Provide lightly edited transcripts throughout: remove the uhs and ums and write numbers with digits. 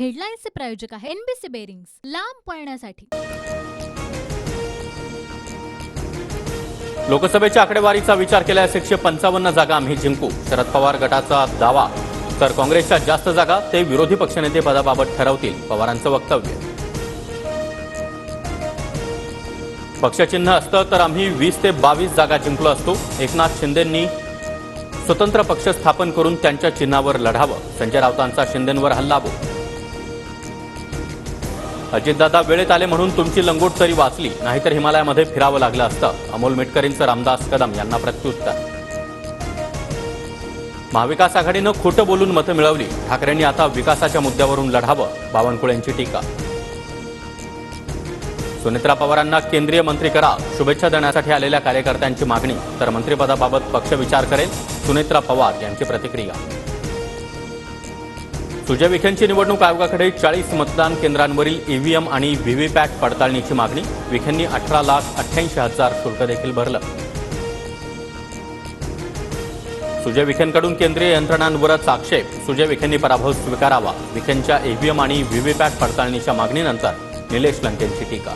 हेडलाईन्सचे प्रायोजक आहे NBC bearings, लांब पळण्यासाठी। लोकसभेच्या आकडेवारीचा विचार केल्यास 155 जागा आम्ही जिंकू, शरद पवार गटाचा दावा। तर काँग्रेसच्या जास्त जागा ते विरोधी पक्षनेते पदाबाबत ठरवतील, पवारांचं वक्तव्य। पक्षचिन्ह असतं तर आम्ही 20 ते 22 जागा जिंकलो असतो। एकनाथ शिंदेंनी स्वतंत्र पक्ष स्थापन करून त्यांच्या चिन्हावर लढावं, संजय राऊतांचा शिंदेंवर हल्लाबोल। अजितदादा वेळेत आले म्हणून तुमची लंगोट तरी वाचली, नाहीतर हिमालयामध्ये फिरावं लागलं असतं, अमोल मिटकरींचं रामदास कदम यांना प्रत्युत्तर। महाविकास आघाडीनं खोटं बोलून मतं मिळवली, ठाकरेंनी आता विकासाच्या मुद्द्यावरून लढावं, बावनकुळेंची टीका। सुनेत्रा पवारांना केंद्रीय मंत्री करा, शुभेच्छा देण्यासाठी आलेल्या कार्यकर्त्यांची मागणी, तर मंत्रिपदाबाबत पक्ष विचार करेल, सुनेत्रा पवार यांची प्रतिक्रिया। सुजय विखेंची निवडणूक आयोगाकडे 40 मतदान केंद्रांवरील ईव्हीएम आणि व्हीव्हीपॅट पडताळणीची मागणी, विखेंनी 18,88,000 शुल्क देखील भरलं। सुजय विखेंकडून केंद्रीय यंत्रणांवरच आक्षेप, सुजय विखेंनी पराभव स्वीकारावा, विखेंच्या ईव्हीएम आणि व्हीव्हीपॅट पडताळणीच्या मागणीनंतर निलेश लंकेंची टीका।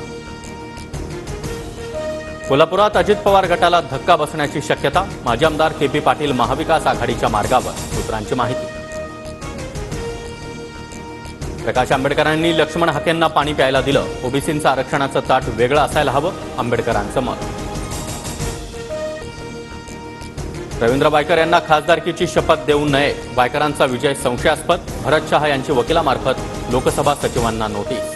कोल्हापुरात अजित पवार गटाला धक्का बसण्याची शक्यता, माजी आमदार केपी पाटील महाविकास आघाडीच्या मार्गावर, सूत्रांची माहिती। प्रकाश आंबेडकरांनी लक्ष्मण हाकेंना पाणी प्यायला दिलं, ओबीसींचं आरक्षणाचं ताट वेगळं असायला हवं, आंबेडकरांचं मत। रवींद्र बायकर यांना खासदारकीची शपथ देऊ नये, बायकरांचा विजय संशयास्पद, भरत शहा यांची वकिलामार्फत लोकसभा सचिवांना नोटीस।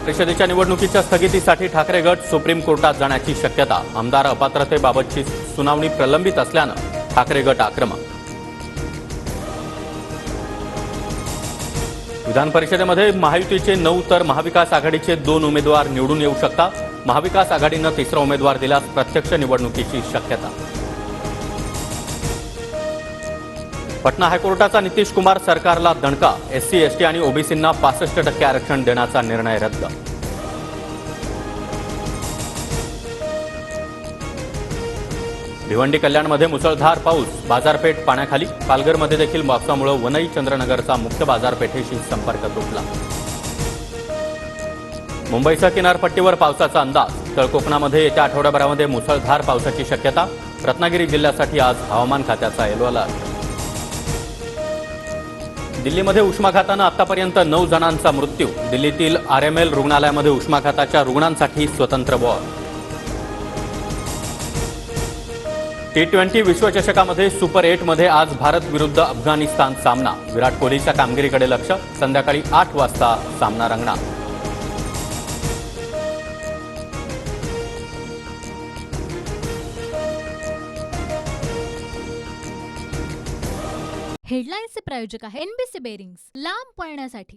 परिषदेच्या निवडणुकीच्या स्थगितीसाठी ठाकरे गट सुप्रीम कोर्टात जाण्याची शक्यता, आमदार अपात्रतेबाबतची सुनावणी प्रलंबित असल्यानं ठाकरे गट आक्रमक। विधान परिषदेमध्ये महायुतीचे 9 तर महाविकास आघाडीचे 2 उमेदवार निवडून येऊ शकतात, महाविकास आघाडीनं तिसरा उमेदवार दिल्यास प्रत्यक्ष निवडणुकीची शक्यता। पटना हायकोर्टाचा नितीश कुमार सरकारला दणका, एससी एसटी आणि ओबीसींना 65% आरक्षण देण्याचा निर्णय रद्द। भिवंडी कल्याणमध्ये मुसळधार पाऊस, बाजारपेठ पाण्याखाली, पालघरमध्ये देखील पावसामुळे वनई चंद्रनगरचा मुख्य बाजारपेठेशी संपर्क तुटला। मुंबईच्या किनारपट्टीवर पावसाचा अंदाज, तळ कोकणामध्ये येत्या आठवड्याभरामध्ये मुसळधार पावसाची शक्यता, रत्नागिरी जिल्ह्यासाठी आज हवामान खात्याचा येलो अलर्ट। दिल्लीमध्ये उष्माघातानं आतापर्यंत 9 जणांचा मृत्यू, दिल्लीतील आरएमएल रुग्णालयामध्ये उष्माघाताच्या रुग्णांसाठी स्वतंत्र वॉर्ड। T20 विश्वचषकामध्ये सुपर 8मध्ये आज भारत विरुद्ध अफगाणिस्तान सामना, विराट कोहलीच्या कामगिरीकडे लक्ष, संध्याकाळी 8 वाजता सामना रंगणार। हेडलाईन्सचे प्रायोजक आहे एनबीसी बेरिंग्स, लांब पळण्यासाठी।